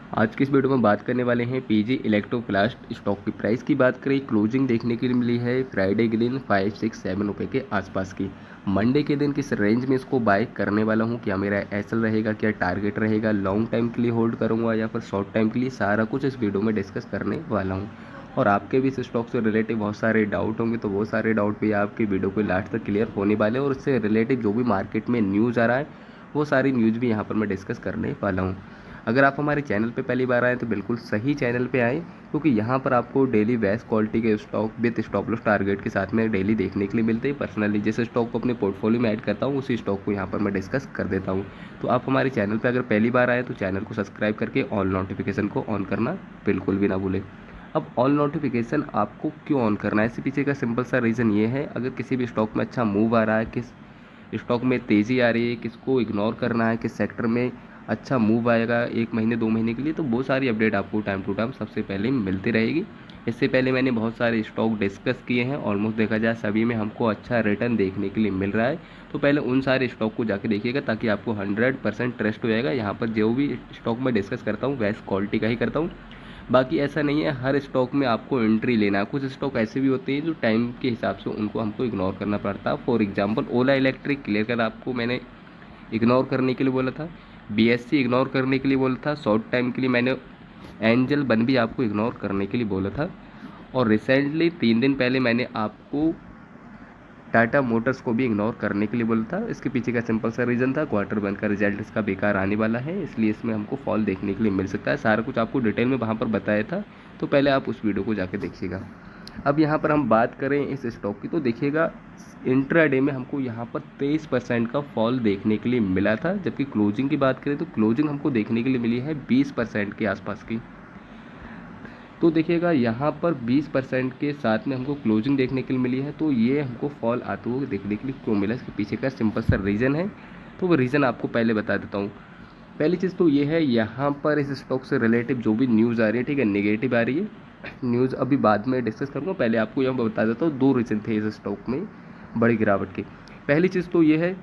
आज की इस वीडियो में बात करने वाले हैं पीजी इलेक्ट्रोप्लास्ट स्टॉक की प्राइस की बात करें। क्लोजिंग देखने के लिए मिली है फ्राइडे के दिन 5-6-7 रुपये के आसपास की। मंडे के दिन किस रेंज में इसको बाय करने वाला हूं, क्या मेरा एसएल रहेगा, क्या टारगेट रहेगा, लॉन्ग टाइम के लिए होल्ड करूंगा या फिर शॉर्ट टाइम के लिए, सारा कुछ इस वीडियो में डिस्कस करने वाला हूँ। और आपके भी इस स्टॉक से रिलेटेड बहुत सारे डाउट होंगे, तो वो सारे डाउट भी आपकी वीडियो को लास्ट तक क्लियर होने वाले हैं। और इससे रिलेटेड जो भी मार्केट में न्यूज़ आ रहा है वो सारी न्यूज़ भी यहाँ पर मैं डिस्कस करने वाला हूँ। अगर आप हमारे चैनल पे पहली बार आए तो बिल्कुल सही चैनल पे आएँ, क्योंकि यहाँ पर आपको डेली बेस्ट क्वालिटी के stock with stop loss target के साथ में डेली देखने के लिए मिलते हैं। पर्सनली जिस स्टॉक को अपने पोर्टफोलियो में ऐड करता हूँ उसी स्टॉक को यहाँ पर मैं डिस्कस कर देता हूँ। तो आप हमारे चैनल पर अगर पहली बार आए तो चैनल को सब्सक्राइब करके ऑल नोटिफिकेशन को ऑन करना बिल्कुल भी ना भूलें। अब ऑल नोटिफिकेशन आपको क्यों ऑन करना है, इसके पीछे का सिंपल सा रीज़न ये है, अगर किसी भी स्टॉक में अच्छा मूव आ रहा है, किस स्टॉक में तेज़ी आ रही है, किसको इग्नोर करना है, किस सेक्टर में अच्छा मूव आएगा 1 महीने 2 महीने के लिए, तो वो सारी अपडेट आपको टाइम टू टाइम सबसे पहले मिलती रहेगी। इससे पहले मैंने बहुत सारे स्टॉक डिस्कस किए हैं, ऑलमोस्ट देखा जाए सभी में हमको अच्छा रिटर्न देखने के लिए मिल रहा है। तो पहले उन सारे स्टॉक को जाके देखिएगा ताकि आपको 100% ट्रस्ट हो जाएगा। यहाँ पर जो भी स्टॉक मैं डिस्कस करता हूँ बेस्ट क्वालिटी का ही करता हूँ। बाकी ऐसा नहीं है हर स्टॉक में आपको एंट्री लेना है, कुछ स्टॉक ऐसे भी होते हैं जो टाइम के हिसाब से उनको हमको इग्नोर करना पड़ता है। For example Ola electric clear कर आपको मैंने इग्नोर करने के लिए बोला था, बीएससी इग्नोर करने के लिए बोला था, शॉर्ट टाइम के लिए मैंने एंजल बन भी आपको इग्नोर करने के लिए बोला था। और रिसेंटली 3 दिन पहले मैंने आपको टाटा मोटर्स को भी इग्नोर करने के लिए बोला था। इसके पीछे का सिंपल सा रीज़न था, क्वार्टर वन का रिजल्ट इसका बेकार आने वाला है, इसलिए इसमें हमको फॉल देखने के लिए मिल सकता है। सारा कुछ आपको डिटेल में वहाँ पर बताया था, तो पहले आप उस वीडियो को जाके देखिएगा। अब यहाँ पर हम बात करें इस स्टॉक की, तो देखिएगा इंट्राडे में हमको यहाँ पर 23% का फॉल देखने के लिए मिला था, जबकि क्लोजिंग की बात करें तो क्लोजिंग हमको देखने के लिए मिली है 20% के आसपास की। तो देखिएगा यहाँ पर 20% के साथ में हमको क्लोजिंग देखने के लिए मिली है, तो ये हमको फॉल आते हुए देखने के लिए क्यों मिला, इसके पीछे का सिंपल सा रीज़न है। तो वो रीज़न आपको पहले बता देता हूँ। पहली चीज़ तो ये है, यहाँ पर इस स्टॉक से रिलेटिव जो भी न्यूज़ आ रही है, ठीक है, नेगेटिव आ रही है न्यूज़, अभी बाद में डिस्कस करूँगा। पहले आपको यहाँ बता देता हूँ 2 रीज़न थे इस स्टॉक में बड़ी गिरावट के। पहली चीज़ तो ये है,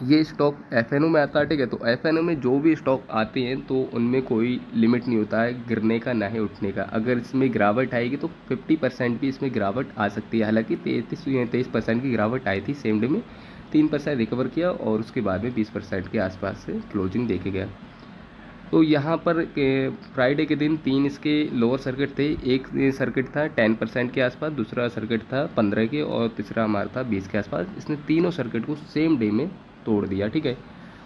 ये स्टॉक एफएनओ में आता है, ठीक है। तो एफएनओ में जो भी स्टॉक आते हैं तो उनमें कोई लिमिट नहीं होता है गिरने का ना ही उठने का। अगर इसमें गिरावट आएगी तो 50% भी इसमें गिरावट आ सकती है। हालांकि 23% की गिरावट आई थी सेम डे में, 3% रिकवर किया और उसके बाद में 20% के आसपास से क्लोजिंग देखे गया। तो यहाँ पर फ्राइडे के दिन 3 इसके लोअर सर्किट थे। एक सर्किट था 10% के आसपास, दूसरा सर्किट था 15 के और तीसरा हमारा था 20 के आसपास। इसने तीनों सर्किट को सेम डे में तोड़ दिया, ठीक है।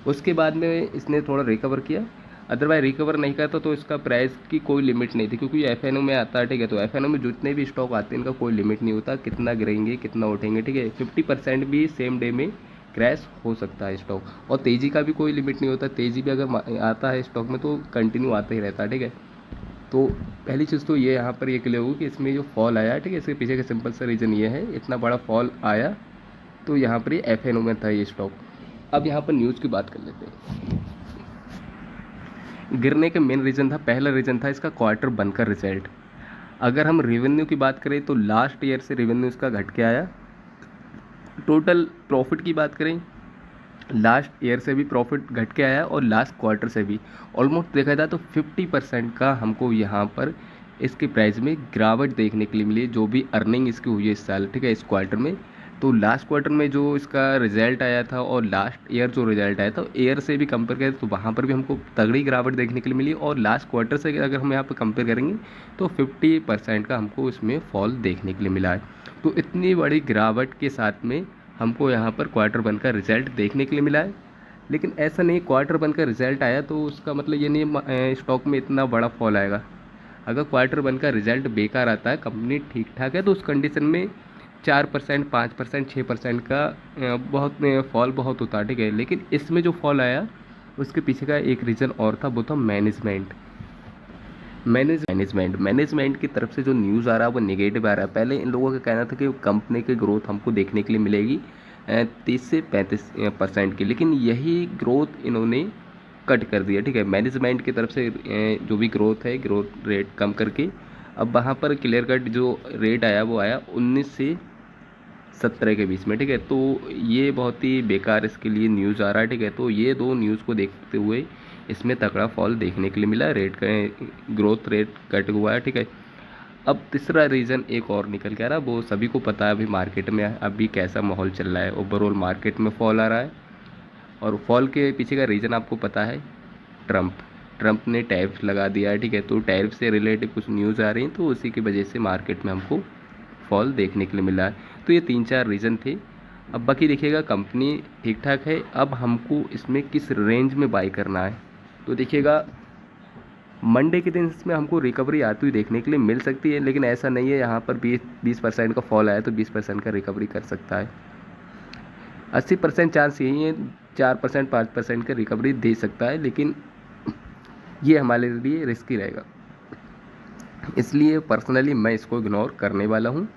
उसके बाद में इसने थोड़ा रिकवर किया, अदरवाइज रिकवर नहीं करता तो इसका प्राइस की कोई लिमिट नहीं थी, क्योंकि एफएनओ में आता है, ठीक है। तो एफएनओ में जितने भी स्टॉक आते हैं इनका कोई लिमिट नहीं होता, कितना गिरेंगे कितना उठेंगे, ठीक है। 50% भी सेम डे में क्रैश हो सकता है स्टॉक, और तेज़ी का भी कोई लिमिट नहीं होता। तेज़ी भी अगर आता है स्टॉक में तो कंटिन्यू आता ही रहता है, ठीक है। तो पहली चीज़ तो ये यहाँ पर ये क्लियर होगी कि इसमें जो फॉल आया, ठीक है, इसके पीछे का सिंपल सा रीज़न ये है, इतना बड़ा फॉल आया तो यहाँ पर ये एफएनओ में था ये स्टॉक। अब यहाँ पर न्यूज़ की बात कर लेते हैं। गिरने का मेन रीज़न था, पहला रीज़न था इसका क्वार्टर बनकर रिजल्ट। अगर हम रेवेन्यू की बात करें तो लास्ट ईयर से रेवेन्यू इसका घट के आया। टोटल प्रॉफिट की बात करें, लास्ट ईयर से भी प्रॉफिट घट के आया और लास्ट क्वार्टर से भी ऑलमोस्ट देखा जाए तो 50% का हमको यहाँ पर इसके प्राइस में गिरावट देखने के लिए मिली, जो भी अर्निंग इसकी हुई है इस साल, ठीक है, इस क्वार्टर में। तो लास्ट क्वार्टर में जो इसका रिजल्ट आया था और लास्ट ईयर जो रिजल्ट आया था ईयर से भी कंपेयर करें तो वहाँ पर भी हमको तगड़ी गिरावट देखने के लिए मिली, और लास्ट क्वार्टर से अगर हम यहाँ पर कंपेयर करेंगे तो 50% का हमको इसमें फॉल देखने के लिए मिला है। तो इतनी बड़ी गिरावट के साथ में हमको यहाँ पर क्वार्टर वन का रिजल्ट देखने के लिए मिला है। लेकिन ऐसा नहीं क्वार्टर वन का रिजल्ट आया तो उसका मतलब ये नहीं स्टॉक में इतना बड़ा फॉल आएगा। अगर क्वार्टर वन का रिजल्ट बेकार आता है, कंपनी ठीक ठाक है, तो उस कंडीशन में 4%, 5%, 6% का बहुत फॉल बहुत होता है, ठीक है। लेकिन इसमें जो फॉल आया उसके पीछे का एक रीज़न और था, वो था मैनेजमेंट की तरफ से जो न्यूज़ आ रहा है वो नेगेटिव आ रहा है। पहले इन लोगों का कहना था कि कंपनी की ग्रोथ हमको देखने के लिए मिलेगी 30 से 35% की, लेकिन यही ग्रोथ इन्होंने कट कर दिया, ठीक है। मैनेजमेंट की तरफ से जो भी ग्रोथ है, ग्रोथ रेट कम करके अब वहाँ पर क्लियर कट जो रेट आया वो आया 19 से 17 के बीच में, ठीक है। तो ये बहुत ही बेकार इसके लिए न्यूज़ आ रहा है, ठीक है। तो ये दो न्यूज़ को देखते हुए इसमें तगड़ा फॉल देखने के लिए मिला है, रेट का ग्रोथ रेट कट हुआ है, ठीक है। अब तीसरा रीज़न एक और निकल के आ रहा है, वो सभी को पता है अभी मार्केट में अभी कैसा माहौल चल रहा है, ओवरऑल मार्केट में फॉल आ रहा है। और फॉल के पीछे का रीज़न आपको पता है, ट्रम्प ट्रम्प ने टैरिफ लगा दिया है, ठीक है। तो टैरिफ से रिलेटेड कुछ न्यूज़ आ रही हैं, तो उसी की वजह से मार्केट में हमको फॉल देखने के लिए मिला है। तो ये 3-4 रीज़न थे। अब बाकी देखिएगा कंपनी ठीक ठाक है, अब हमको इसमें किस रेंज में बाई करना है। तो देखिएगा मंडे के दिन इसमें हमको रिकवरी आती हुई देखने के लिए मिल सकती है, लेकिन ऐसा नहीं है यहाँ पर 20% का फॉल आया तो 20% का रिकवरी कर सकता है। 80% चांस यही है, 4% 5% का रिकवरी दे सकता है, लेकिन ये हमारे लिए रिस्की रहेगा, इसलिए पर्सनली मैं इसको इग्नोर करने वाला हूँ।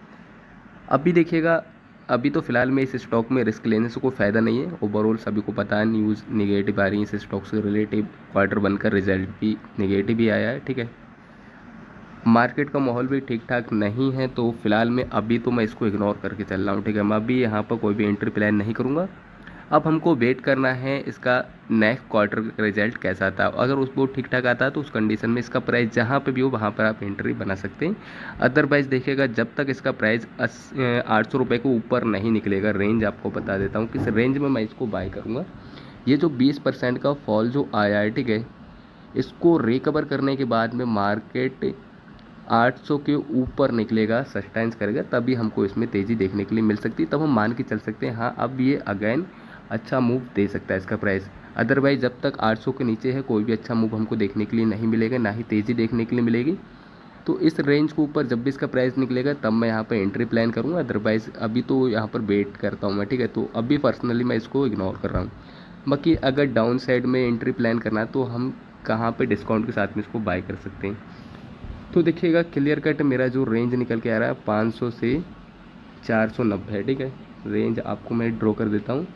अभी देखिएगा, अभी तो फिलहाल में इस स्टॉक में रिस्क लेने से कोई फ़ायदा नहीं है। ओवरऑल सभी को पता है न्यूज़ निगेटिव आ रही है इस स्टॉक से रिलेटिव, क्वार्टर बनकर रिजल्ट भी निगेटिव ही आया है, ठीक है। मार्केट का माहौल भी ठीक ठाक नहीं है, तो फिलहाल में अभी तो मैं इसको इग्नोर करके चल रहा हूँ, ठीक है। मैं अभी यहाँ पर कोई भी एंट्री प्लान नहीं करूँगा। अब हमको वेट करना है इसका नेक्स्ट क्वार्टर का रिजल्ट कैसा आता है। अगर उस वो ठीक ठाक आता है तो उस कंडीशन में इसका प्राइस जहाँ पे भी हो वहाँ पर आप एंट्री बना सकते हैं। अदरवाइज़ देखिएगा, जब तक इसका प्राइस 800 रुपये के ऊपर नहीं निकलेगा, रेंज आपको बता देता हूँ किस रेंज में मैं इसको बाय करूँगा। ये जो 20% का फॉल जो आया है, ठीक है, इसको रिकवर करने के बाद में मार्केट 800 के ऊपर निकलेगा, सस्टेंस करेगा, तभी हमको इसमें तेज़ी देखने के लिए मिल सकती है। तब हम मान के चल सकते हैं हाँ अब ये अगेन अच्छा मूव दे सकता है इसका प्राइस। अदरवाइज़ जब तक 800 के नीचे है कोई भी अच्छा मूव हमको देखने के लिए नहीं मिलेगा, ना ही तेज़ी देखने के लिए मिलेगी। तो इस रेंज के ऊपर जब भी इसका प्राइस निकलेगा तब मैं यहाँ पर एंट्री प्लान करूँगा। अदरवाइज़ अभी तो यहाँ पर वेट करता हूँ मैं, ठीक है। तो अभी पर्सनली मैं इसको इग्नोर कर रहा हूँ। बाकी अगर डाउन साइड में एंट्री प्लान करना है तो हम कहाँ पे डिस्काउंट के साथ में इसको बाय कर सकते हैं। तो देखिएगा क्लियर कट मेरा जो रेंज निकल के आ रहा है 500 से 490 है, ठीक है। रेंज आपको मैं ड्रॉ कर देता हूँ,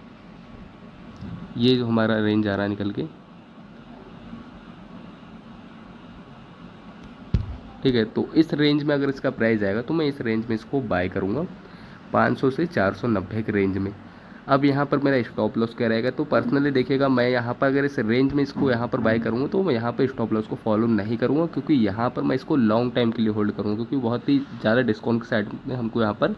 ये जो हमारा रेंज आ रहा है निकल के, ठीक है। तो इस रेंज में अगर इसका प्राइस आएगा तो मैं इस रेंज में इसको बाय करूँगा, 500 से 490 के रेंज में। अब यहाँ पर मेरा स्टॉप लॉस क्या रहेगा, तो पर्सनली देखिएगा मैं यहाँ पर अगर इस रेंज में इसको यहाँ पर बाय करूँगा तो मैं यहाँ पर स्टॉप लॉस को फॉलो नहीं करूँगा, क्योंकि यहाँ पर मैं इसको लॉन्ग टाइम के लिए होल्ड करूँगा, क्योंकि बहुत ही ज़्यादा डिस्काउंट के साइड में हमको यहाँ पर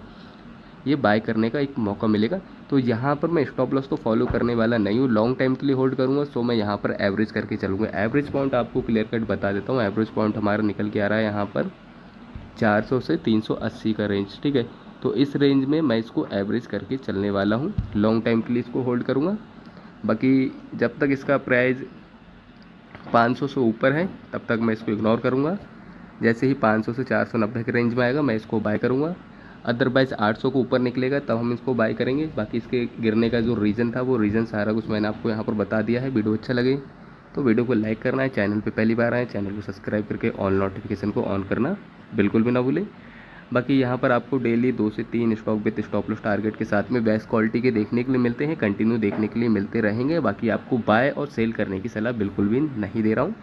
ये बाय करने का एक मौका मिलेगा। तो यहाँ पर मैं स्टॉप लॉस तो फॉलो करने वाला नहीं हूँ, लॉन्ग टाइम के लिए होल्ड करूँगा। सो मैं यहाँ पर एवरेज करके चलूँगा। एवरेज पॉइंट आपको क्लियर कट बता देता हूँ। एवरेज पॉइंट हमारा निकल के आ रहा है यहाँ पर 400 से 380 का रेंज, ठीक है। तो इस रेंज में मैं इसको एवरेज करके चलने वाला हूँ, लॉन्ग टाइम के लिए इसको होल्ड करूँगा। बाकी जब तक इसका प्राइस 500 से ऊपर है तब तक मैं इसको इग्नोर करूँगा। जैसे ही 500 से 490 के रेंज में आएगा मैं इसको बाय करूँगा। अदरवाइज़ 800 को ऊपर निकलेगा तब हम इसको बाय करेंगे। बाकी इसके गिरने का जो रीज़न था वो रीज़न सारा कुछ मैंने आपको यहाँ पर बता दिया है। वीडियो अच्छा लगे तो वीडियो को लाइक करना है, चैनल पे पहली बार आए चैनल को सब्सक्राइब करके ऑल नोटिफिकेशन को ऑन करना बिल्कुल भी ना भूलें। बाकी यहाँ पर आपको डेली 2 से 3 stock with stop loss target के साथ में बेस्ट क्वालिटी के देखने के लिए मिलते हैं, कंटिन्यू देखने के लिए मिलते रहेंगे। बाकी आपको बाय और सेल करने की सलाह बिल्कुल भी नहीं दे रहा हूँ।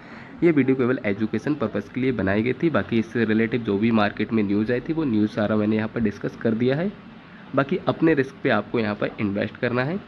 ये वीडियो केवल एजुकेशन पर्पज़ के लिए बनाई गई थी। बाकी इससे रिलेटिव जो भी मार्केट में न्यूज़ आई थी वो न्यूज़ सारा मैंने यहाँ पर डिस्कस कर दिया है। बाकी अपने रिस्क पे आपको यहाँ पर इन्वेस्ट करना है।